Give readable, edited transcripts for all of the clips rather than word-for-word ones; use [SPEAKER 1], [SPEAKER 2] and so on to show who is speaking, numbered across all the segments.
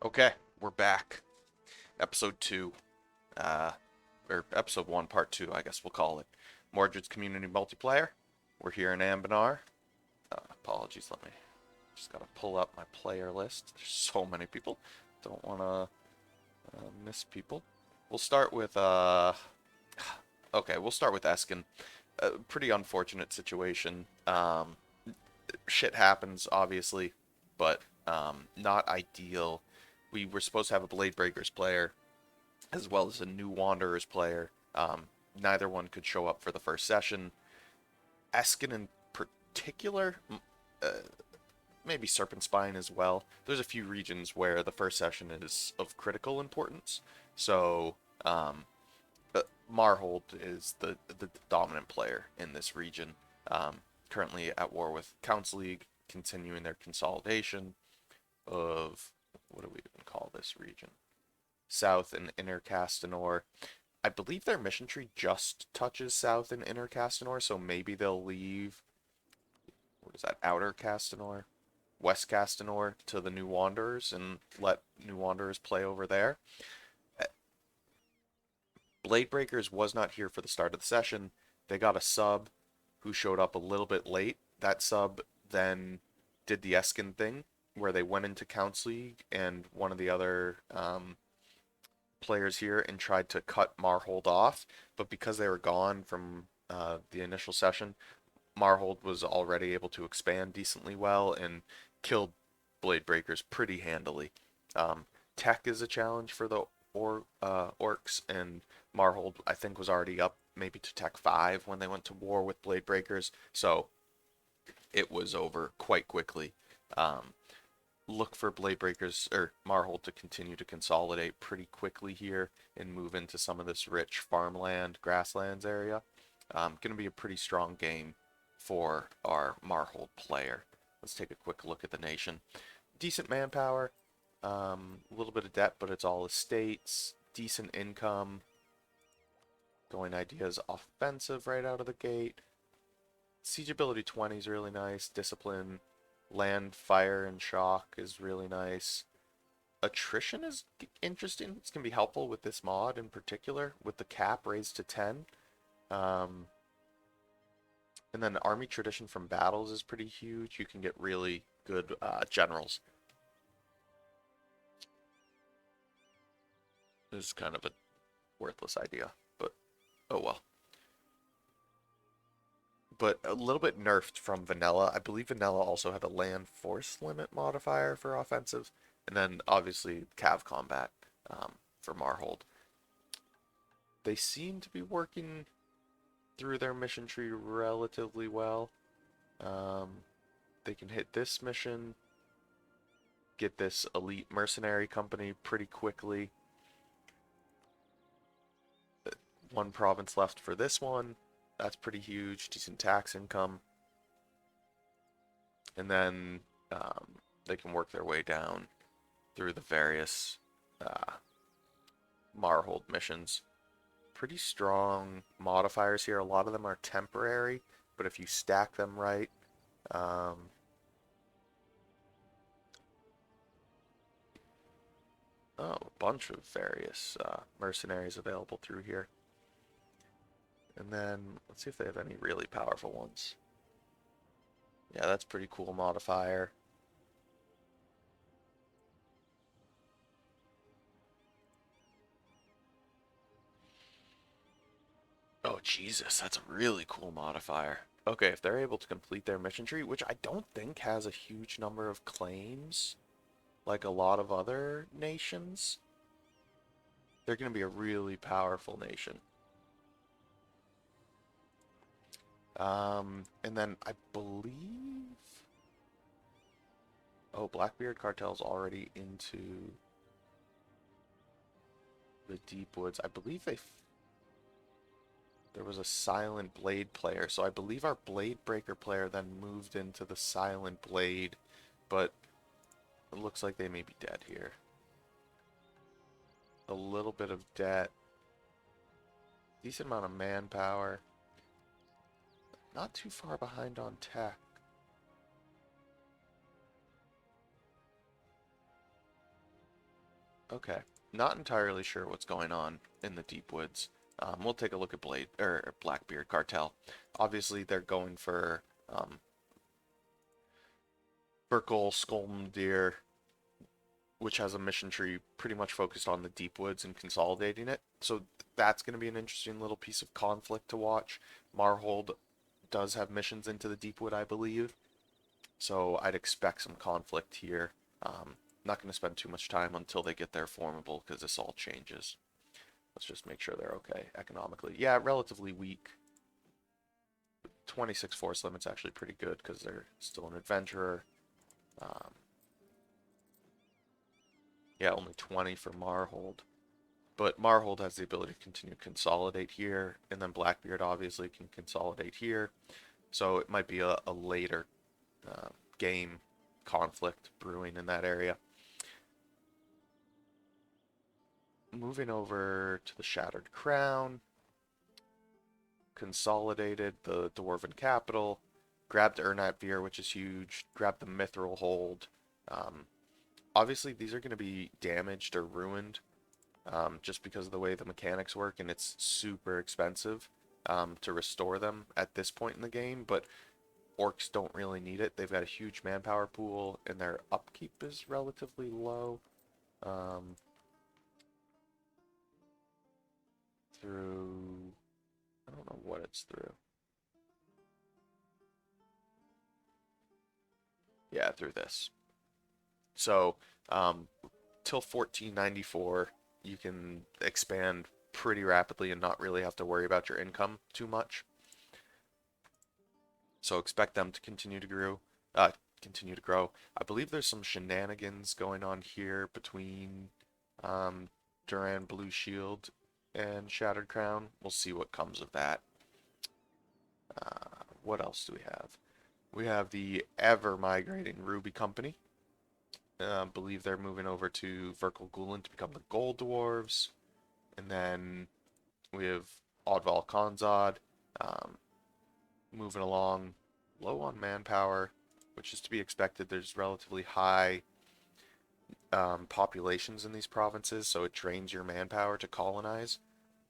[SPEAKER 1] Okay, we're back. Episode 2, uh, or Episode 1, Part 2, I guess we'll call it. Mordred's Community Multiplayer. We're here in Anbennar. Apologies, let me just gotta pull up my player list. There's so many people. Don't wanna miss people. We'll start with, okay, we'll start with Eskin. Pretty unfortunate situation. Shit happens, obviously, but not ideal. We were supposed to have a Blade Breakers player as well as a new Wanderers player. Neither one could show up for the first session. Eskin in particular, uh, maybe Serpent Spine as well. There's a few regions where the first session is of critical importance. So Marhold is the dominant player in this region. Currently at war with Council League, continuing their consolidation of, what do we even call this region? South and Inner Castanor. I believe their mission tree just touches South and Inner Castanor, so maybe they'll leave, what is that, Outer Castanor? West Castanor to the New Wanderers and let New Wanderers play over there. Blade Breakers was not here for the start of the session. They got a sub who showed up a little bit late. That sub then did the Eskin thing, where they went into Council League and one of the other players here and tried to cut Marhold off, but because they were gone from the initial session, Marhold was already able to expand decently well and killed Blade Breakers pretty handily. Tech is a challenge for the orcs, and Marhold I think was already up maybe to Tech 5 when they went to war with Blade Breakers, so it was over quite quickly. Look for Blade Breakers or Marhold to continue to consolidate pretty quickly here and move into some of this rich farmland, grasslands area. Going to be a pretty strong game for our Marhold player. Let's take a quick look at the nation. Decent manpower, a little bit of debt, but it's all estates. Decent income. Going ideas offensive right out of the gate. Siege ability 20 is really nice. Discipline, land, fire, and shock is really nice. Attrition is interesting. It's going to be helpful with this mod in particular, with the cap raised to 10. And then army tradition from battles is pretty huge. You can get really good generals. This is kind of a worthless idea, but oh well. But a little bit nerfed from vanilla. I believe vanilla also had a land force limit modifier for offensive, and then obviously cav combat for Marhold. They seem to be working through their mission tree relatively well. They can hit this mission, get this elite mercenary company pretty quickly. One province left for this one. That's pretty huge. Decent tax income. And then they can work their way down through the various Marhold missions. Pretty strong modifiers here. A lot of them are temporary, but if you stack them right, oh, a bunch of various mercenaries available through here. And then let's see if they have any really powerful ones. Yeah, that's pretty cool modifier. Oh, Jesus, that's a really cool modifier. Okay, if they're able to complete their mission tree, which I don't think has a huge number of claims, like a lot of other nations, they're going to be a really powerful nation. And then I believe... Oh, Blackbeard Cartel's already into the Deep Woods. I believe there was a Silent Blade player, so I believe our Blade Breaker player then moved into the Silent Blade, but it looks like they may be dead here. A little bit of debt. Decent amount of manpower. Not too far behind on tech. Okay. Not entirely sure what's going on in the deep woods. We'll take a look at Blade or Blackbeard Cartel. Obviously, they're going for Burkle Skolmdir, which has a mission tree pretty much focused on the deep woods and consolidating it. So that's going to be an interesting little piece of conflict to watch. Marhold does have missions into the deep wood, I believe. So I'd expect some conflict here. Not going to spend too much time until they get their formable because this all changes. Let's just make sure they're okay economically. Yeah, relatively weak. 26 force limit's actually pretty good because they're still an adventurer. Um, yeah, only 20 for Marhold. But Marhold has the ability to continue to consolidate here, and then Blackbeard obviously can consolidate here. So it might be a later game conflict brewing in that area. Moving over to the Shattered Crown. Consolidated the Dwarven capital. Grabbed Ernatveer, which is huge. Grabbed the Mithril Hold. Obviously, these are going to be damaged or ruined just because of the way the mechanics work, and it's super expensive to restore them at this point in the game, but orcs don't really need it. They've got a huge manpower pool, and their upkeep is relatively low. Through... I don't know what it's through. Yeah, through this. So, till 1494, you can expand pretty rapidly and not really have to worry about your income too much. So expect them to continue to grow. I believe there's some shenanigans going on here between Duran Blue Shield and Shattered Crown. We'll see what comes of that. What else do we have? We have the ever migrating Ruby Company. I believe they're moving over to Verkal Gulen to become the Gold Dwarves. And then we have Oddval Khanzad moving along low on manpower, which is to be expected. There's relatively high populations in these provinces, so it drains your manpower to colonize.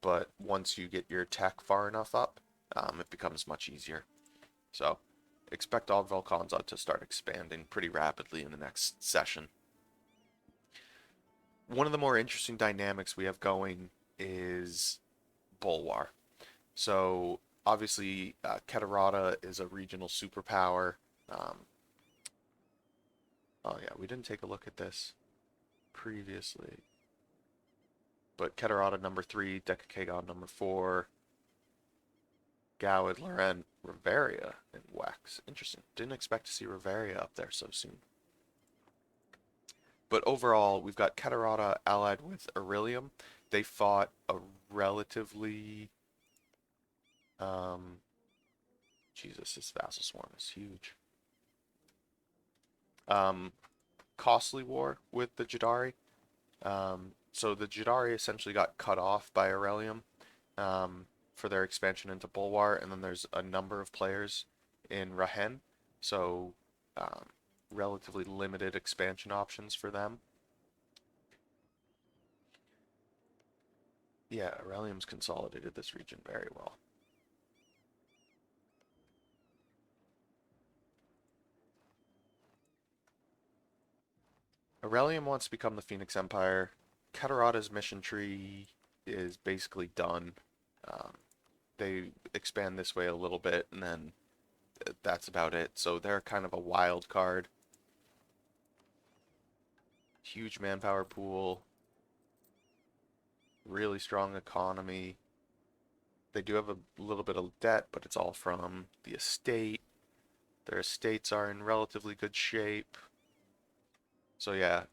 [SPEAKER 1] But once you get your tech far enough up, it becomes much easier. So expect Oddval Khanzad to start expanding pretty rapidly in the next session. One of the more interesting dynamics we have going is Bulwar. So obviously, Keterata is a regional superpower. Oh yeah, we didn't take a look at this previously. But Keterata number 3, Dekakagon number 4, Gowid, Loren, Riveria, and Wex. Interesting. Didn't expect to see Riveria up there so soon. But overall, we've got Keterata allied with Aurelium. They fought a relatively... Jesus, this Vassal Swarm is huge. Costly war with the Jadari. So the Jadari essentially got cut off by Aurelium for their expansion into Bulwar, and then there's a number of players in Rahen, so relatively limited expansion options for them. Yeah, Aurelium's consolidated this region very well. Aurelium wants to become the Phoenix Empire. Keterata's mission tree is basically done. They expand this way a little bit, and then that's about it. So they're kind of a wild card. Huge manpower pool. Really strong economy. They do have a little bit of debt, but it's all from the estate. Their estates are in relatively good shape. So yeah,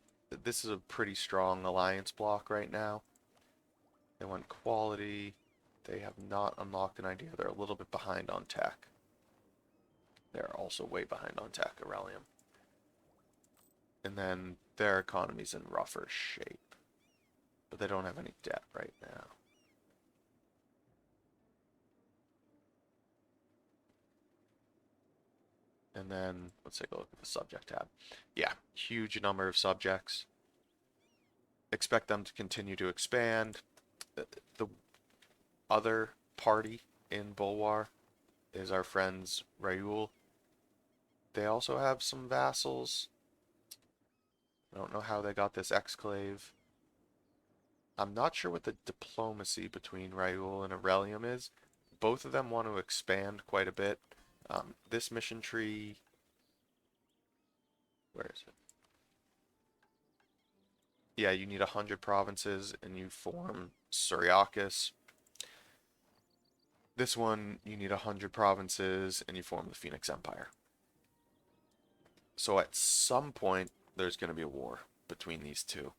[SPEAKER 1] this is a pretty strong alliance block right now. They want quality. They have not unlocked an idea. They're a little bit behind on tech. They're also way behind on tech, Aurelium. And then their economy's in rougher shape. But they don't have any debt right now. And then let's take a look at the subject tab. Yeah, huge number of subjects. expect them to continue to expand. The other party in Bulwar is our friends Raoul. They also have some vassals. I don't know how they got this exclave. I'm not sure what the diplomacy between Raoul and Aurelium is. Both of them want to expand quite a bit. This mission tree, where is it? Yeah, you need 100 provinces and you form Syriacus. This one, you need 100 provinces and you form the Phoenix Empire. So at some point, there's going to be a war between these two.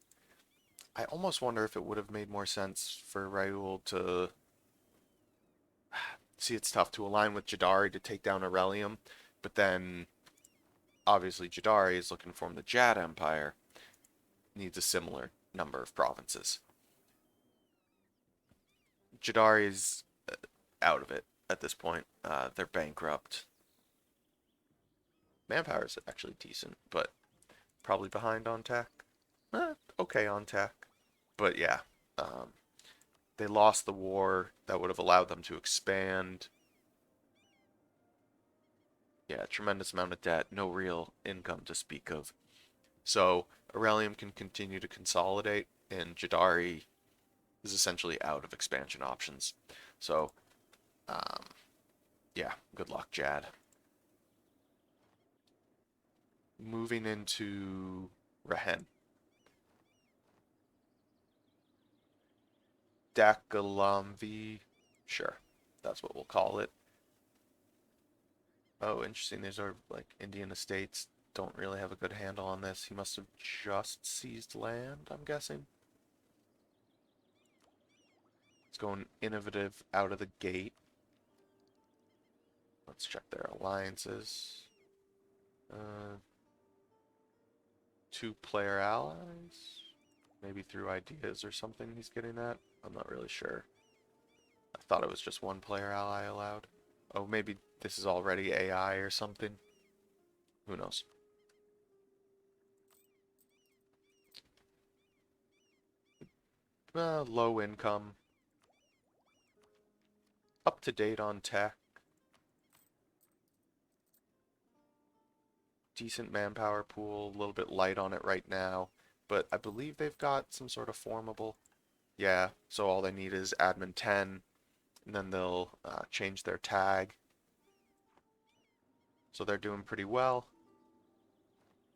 [SPEAKER 1] I almost wonder if it would have made more sense for Raoul to... See, it's tough to align with Jadari to take down Aurelium, but then obviously Jadari is looking to form the Jad Empire. Needs a similar number of provinces. Jadari is out of it at this point. They're bankrupt. Manpower is actually decent, but probably behind on tech. Okay on tech. But yeah, they lost the war that would have allowed them to expand. Yeah, tremendous amount of debt, no real income to speak of. So Aurelium can continue to consolidate, and Jadari is essentially out of expansion options. So, um, yeah, good luck, Jad. Moving into Rehen. Dakalamvi. Sure, that's what we'll call it. Oh, interesting. These are like Indian estates. Don't really have a good handle on this. He must have just seized land, I'm guessing. It's going innovative out of the gate. Let's check their alliances. Two-player allies? Maybe through ideas or something he's getting at? I'm not really sure. I thought it was just one-player ally allowed. Oh, maybe this is already AI or something. Who knows? Low income. Up to date on tech. Decent manpower pool. A little bit light on it right now. But I believe they've got some sort of formable. Yeah, so all they need is admin 10. And then they'll change their tag. So they're doing pretty well.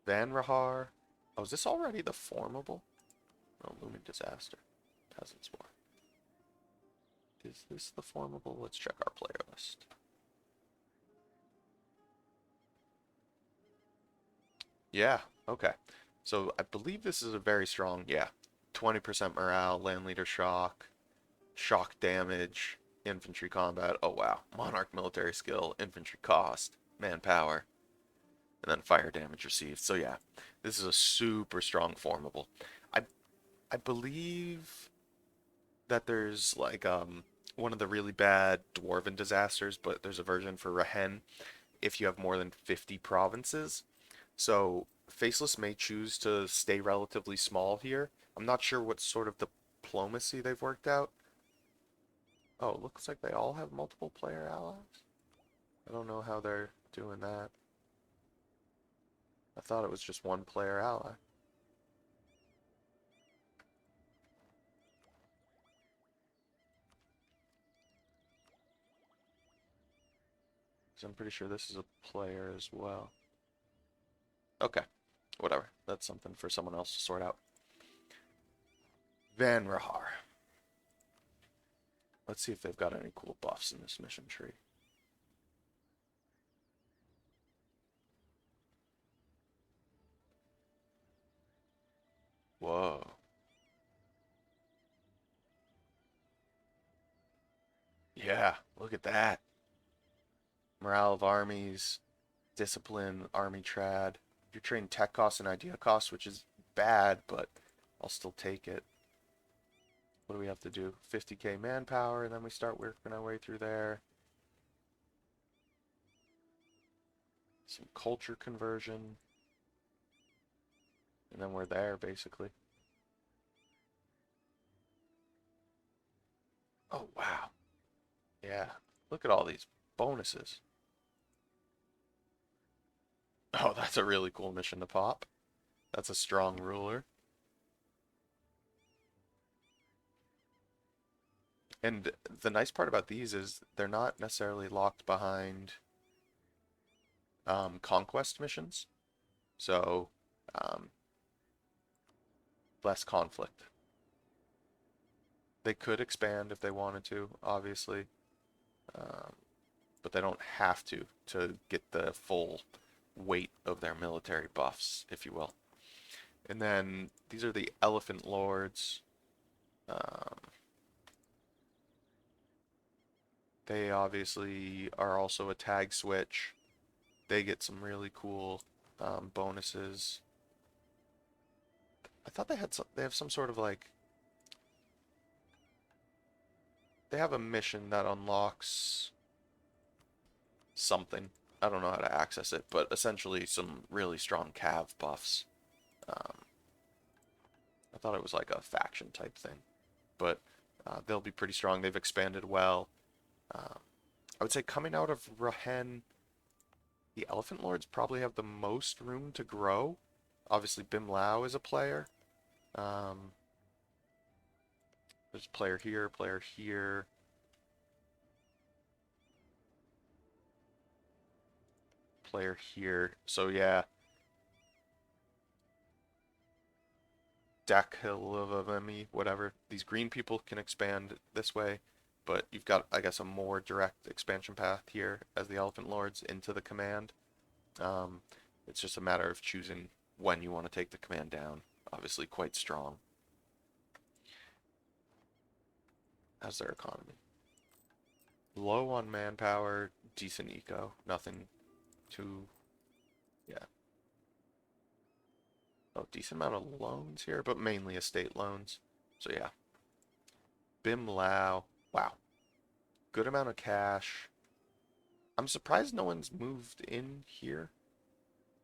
[SPEAKER 1] Van Rahar. Oh, is this already the formable? Oh, Looming Disaster. Peasants War. Is this the formable? Let's check our player list. Yeah, okay. So I believe this is a very strong, yeah. 20% morale, land leader shock, shock damage, infantry combat. Oh wow. Monarch military skill, infantry cost, manpower, and then fire damage received. So yeah, this is a super strong formable. I I believe that there's like one of the really bad dwarven disasters, but there's a version for Rahen if you have more than 50 provinces. So Faceless may choose to stay relatively small here. I'm not sure what sort of diplomacy they've worked out. Oh, it looks like they all have multiple player allies. I don't know how they're doing that. I thought it was just one player ally. So I'm pretty sure this is a player as well. Okay, whatever. That's something for someone else to sort out. Van Rahar. Let's see if they've got any cool buffs in this mission tree. Whoa. Yeah, look at that. Morale of armies, discipline, army trad. You're trading tech costs and idea costs, which is bad, but I'll still take it. What do we have to do? 50k manpower, and then we start working our way through there. Some culture conversion. And then we're there, basically. Oh, wow. Yeah. Look at all these bonuses. Oh, that's a really cool mission to pop. That's a strong ruler. And the nice part about these is they're not necessarily locked behind conquest missions. So, um, less conflict. They could expand if they wanted to, obviously, um, but they don't have to get the full weight of their military buffs, if you will. And then these are the Elephant Lords. Um, they obviously are also a tag switch. They get some really cool bonuses. I thought they have some sort of like they have a mission that unlocks something. I don't know how to access it, but essentially some really strong cav buffs. Um, I thought it was like a faction type thing, but they'll be pretty strong. They've expanded well. Um, I would say coming out of Rahen, the Elephant Lords probably have the most room to grow. Obviously, Bim Lao is a player. Um, there's a player here, player here. Player here. So yeah, Dakhilavami, whatever. These green people can expand this way, but you've got, I guess, a more direct expansion path here as the Elephant Lords into the command. Um, it's just a matter of choosing when you want to take the command down. Obviously, quite strong as their economy. Low on manpower, decent eco, nothing too, yeah. Oh, decent amount of loans here, but mainly estate loans. So yeah, Bim Lao, wow, good amount of cash. I'm surprised no one's moved in here.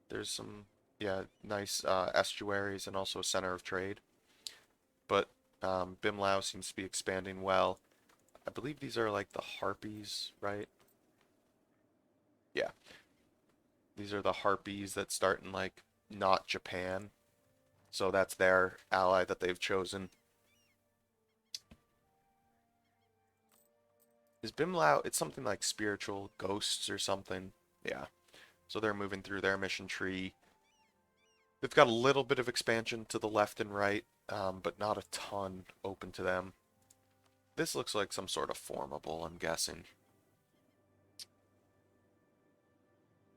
[SPEAKER 1] There's some, yeah, nice estuaries and also a center of trade. But Bim Lao seems to be expanding well. I believe these are like the harpies, right? Yeah, these are the harpies that start in like not Japan. So that's their ally that they've chosen. Is Bim Lao, it's something like spiritual ghosts or something. Yeah. So they're moving through their mission tree. They've got a little bit of expansion to the left and right, but not a ton open to them. This looks like some sort of formable, I'm guessing.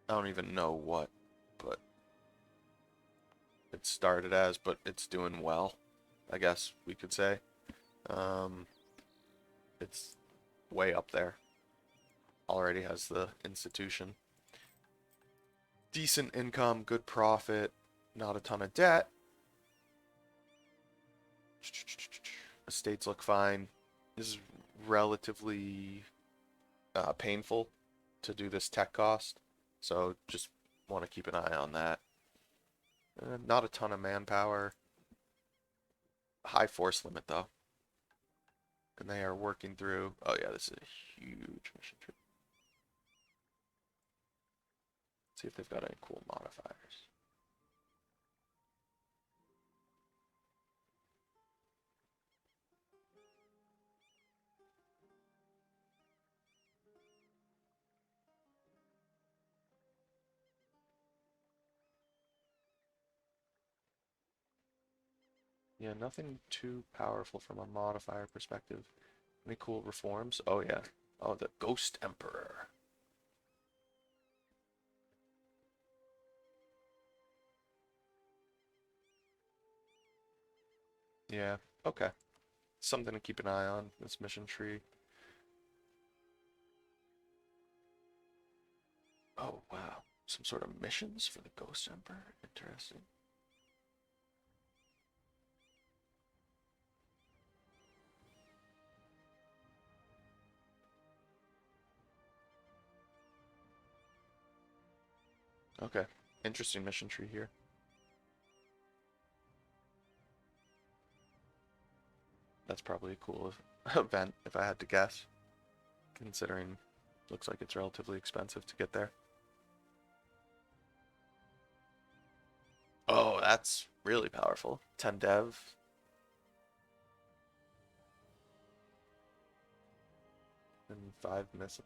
[SPEAKER 1] I don't even know what, but it started as, but it's doing well, I guess we could say. Um, it's way up there. Already has the institution. Decent income, good profit, not a ton of debt. Estates look fine. This is relatively painful to do this tech cost, so just want to keep an eye on that. Not a ton of manpower. High force limit though. And they are working through. Oh yeah, this is a huge mission tree. Let's see if they've got any cool modifiers. Yeah, nothing too powerful from a modifier perspective. Any cool reforms? Oh yeah. Oh, the Ghost Emperor. Yeah, okay. Something to keep an eye on, this mission tree. Oh, wow. Some sort of missions for the Ghost Emperor? Interesting. Okay. Interesting mission tree here. That's probably a cool event if I had to guess, considering looks like it's relatively expensive to get there. Oh, that's really powerful. 10 dev and 5 missile.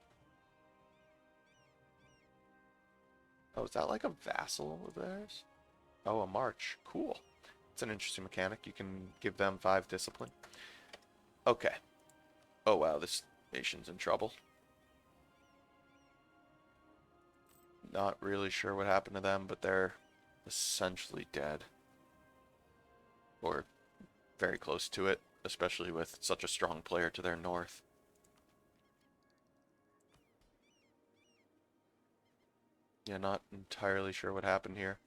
[SPEAKER 1] Oh, is that like a vassal of theirs? Oh, a march. Cool. It's an interesting mechanic. You can give them 5 discipline. Okay. Oh, wow, this nation's in trouble. Not really sure what happened to them, but they're essentially dead. Or very close to it, especially with such a strong player to their north. Yeah, not entirely sure what happened here.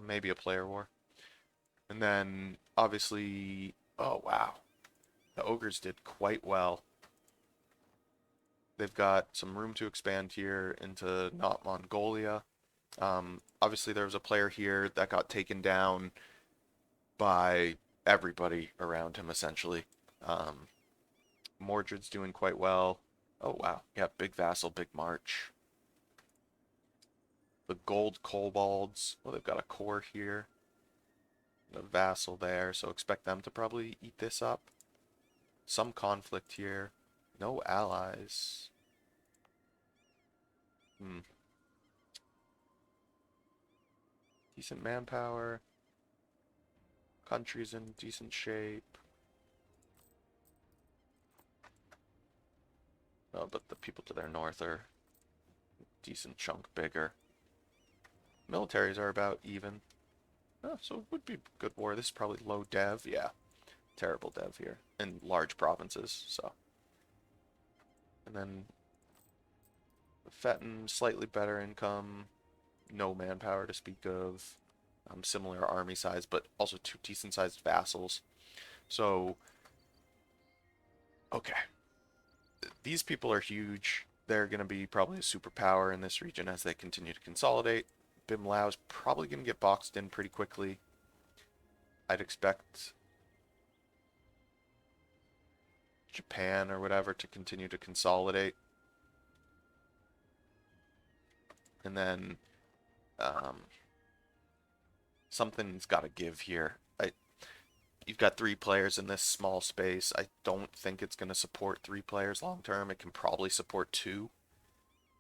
[SPEAKER 1] Maybe a player war. And then, obviously, oh wow, the ogres did quite well. They've got some room to expand here into not Mongolia. Obviously, there was a player here that got taken down by everybody around him, essentially. Um, Mordred's doing quite well. Oh wow, yeah, big vassal, big march. The gold kobolds, well, they've got a core here. A vassal there, so expect them to probably eat this up. Some conflict here. No allies. Hmm. Decent manpower. Country's in decent shape. Oh, but the people to their north are a decent chunk bigger. Militaries are about even. Oh, so it would be good war. This is probably low dev. Yeah, terrible dev here. In large provinces, so. And then Fetton, slightly better income. No manpower to speak of. Similar army size, but also 2 decent sized vassals. So, okay. These people are huge. They're going to be probably a superpower in this region as they continue to consolidate. Bim Lao's probably going to get boxed in pretty quickly. I'd expect Japan or whatever to continue to consolidate. And then um, something's got to give here. You've got 3 players in this small space. I don't think it's going to support 3 players long term. It can probably support 2.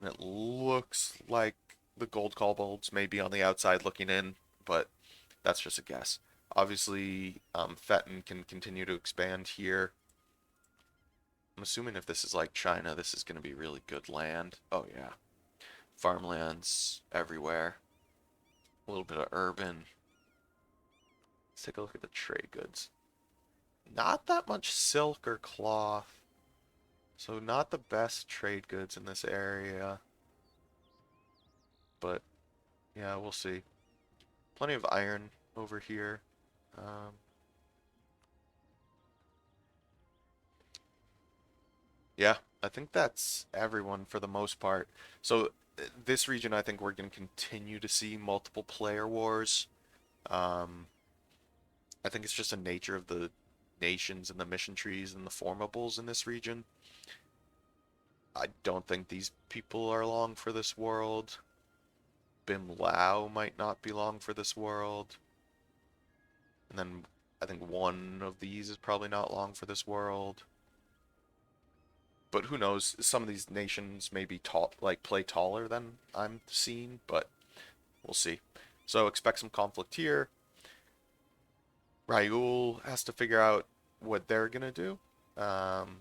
[SPEAKER 1] And it looks like the gold kobolds may be on the outside looking in, but that's just a guess. Obviously, Fetton can continue to expand here. I'm assuming if this is like China, this is going to be really good land. Oh yeah. Farmlands everywhere. A little bit of urban. Let's take a look at the trade goods. Not that much silk or cloth. So not the best trade goods in this area. But yeah, we'll see. Plenty of iron over here. Um, yeah, I think that's everyone for the most part. So this region, I think we're going to continue to see multiple player wars. Um, I think it's just a nature of the nations and the mission trees and the formables in this region. I don't think these people are long for this world. Bim Lao might not be long for this world. And then I think one of these is probably not long for this world. But who knows? Some of these nations may be tall, like play taller than I'm seeing, but we'll see. So expect some conflict here. Raul has to figure out what they're gonna do, um,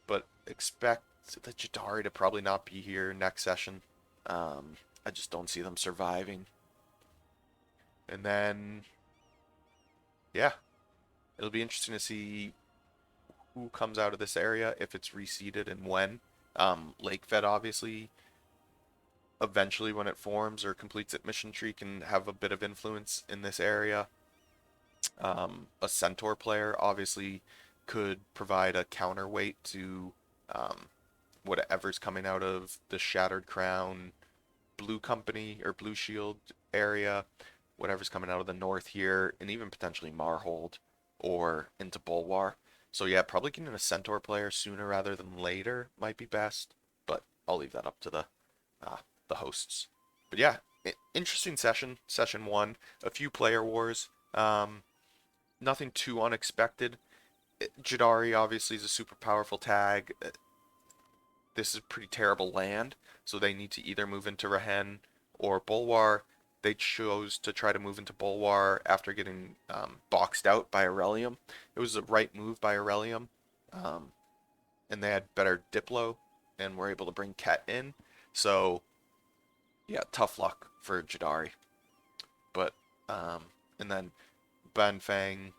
[SPEAKER 1] but expect the Jadari to probably not be here next session. I just don't see them surviving. And then, yeah, it'll be interesting to see who comes out of this area, if it's reseeded and when. Lake Fed obviously eventually when it forms or completes its mission tree can have a bit of influence in this area. A Centaur player obviously could provide a counterweight to um, whatever's coming out of the Shattered Crown Blue Company or Blue Shield area, whatever's coming out of the north here, and even potentially Marhold or into Bulwar. So yeah, probably getting a Centaur player sooner rather than later might be best, but I'll leave that up to uh, the hosts. But yeah, interesting session. Session one, a few player wars. Nothing too unexpected. Jadari obviously is a super powerful tag. This is pretty terrible land, so they need to either move into Rahen or Bulwar. They chose to try to move into Bulwar after getting boxed out by Aurelium. It was the right move by Aurelium, um, and they had better Diplo and were able to bring Ket in. So, yeah, tough luck for Jadari. But, and then Banfang,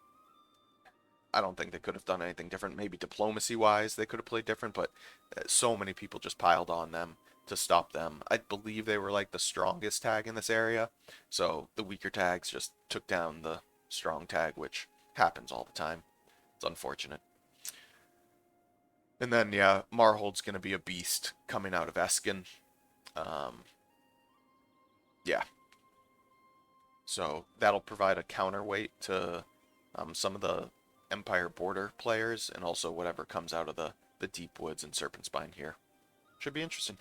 [SPEAKER 1] I don't think they could have done anything different. Maybe diplomacy wise, they could have played different, but so many people just piled on them to stop them. I believe they were like the strongest tag in this area, so the weaker tags just took down the strong tag, which happens all the time. It's unfortunate. And then, yeah, Marhold's going to be a beast coming out of Eskin. Um, yeah, so that'll provide a counterweight to some of the Empire border players and also whatever comes out of the deep woods and Serpent Spine here. Should be interesting.